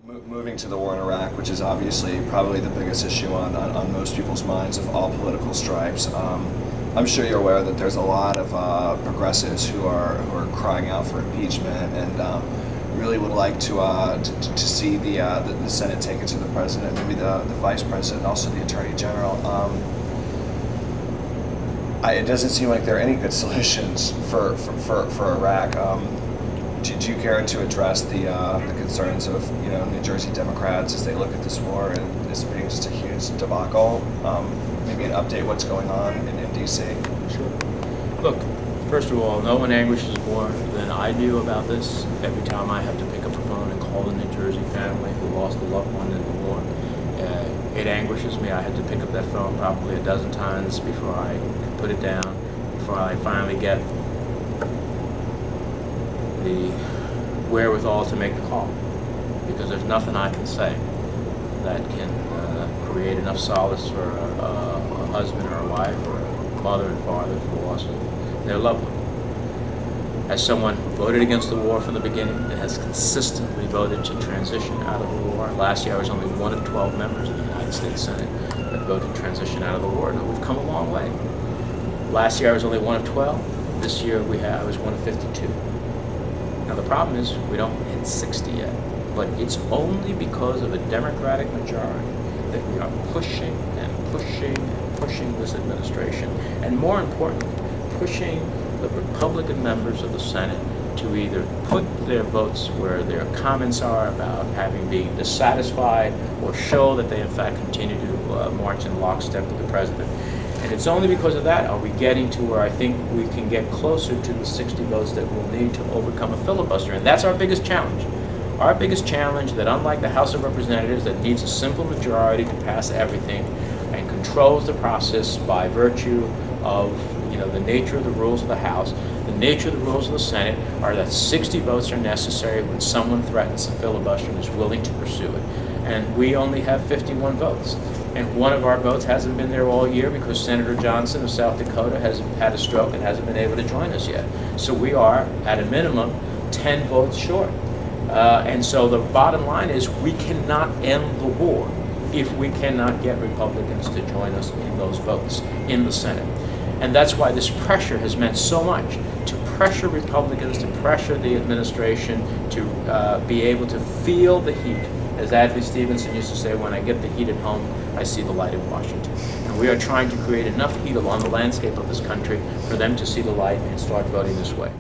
Moving to the war in Iraq, which is obviously probably the biggest issue on most people's minds of all political stripes. I'm sure you're aware that there's a lot of progressives who are crying out for impeachment and really would like to see the Senate take it to the president, maybe the vice president, also the attorney general. It doesn't seem like there are any good solutions for Iraq. Do you care to address the concerns of New Jersey Democrats as they look at this war and it's being just a huge debacle? Maybe an update what's going on in D.C. Sure. Look, first of all, no one anguishes more than I do about this. Every time I have to pick up the phone and call the New Jersey family who lost a loved one in the war, it anguishes me. I had to pick up that phone probably a dozen times before I could put it down, before I finally get the wherewithal to make the call, because there's nothing I can say that can create enough solace for a husband or a wife or a mother and father for the loss of their loved one. As someone who voted against the war from the beginning and has consistently voted to transition out of the war, last year I was only one of 12 members of the United States Senate that voted transition out of the war, and we've come a long way. Last year I was only one of 12. This year I was one of 52. Now the problem is we don't hit 60 yet, but it's only because of a Democratic majority that we are pushing and pushing and pushing this administration, and more importantly, pushing the Republican members of the Senate to either put their votes where their comments are about being dissatisfied, or show that they in fact continue to march in lockstep with the president. And it's only because of that are we getting to where I think we can get closer to the 60 votes that we'll need to overcome a filibuster. And that's our biggest challenge. Our biggest challenge, that unlike the House of Representatives that needs a simple majority to pass everything and controls the process by virtue of the nature of the rules of the House, the nature of the rules of the Senate are that 60 votes are necessary when someone threatens a filibuster and is willing to pursue it. And we only have 51 votes. And one of our votes hasn't been there all year because Senator Johnson of South Dakota has had a stroke and hasn't been able to join us yet. So we are, at a minimum, 10 votes short. And so the bottom line is we cannot end the war if we cannot get Republicans to join us in those votes in the Senate. And that's why this pressure has meant so much, to pressure Republicans, to pressure the administration, to be able to feel the heat. As Adlai Stevenson used to say, when I get the heat at home, I see the light in Washington. And we are trying to create enough heat along the landscape of this country for them to see the light and start voting this way.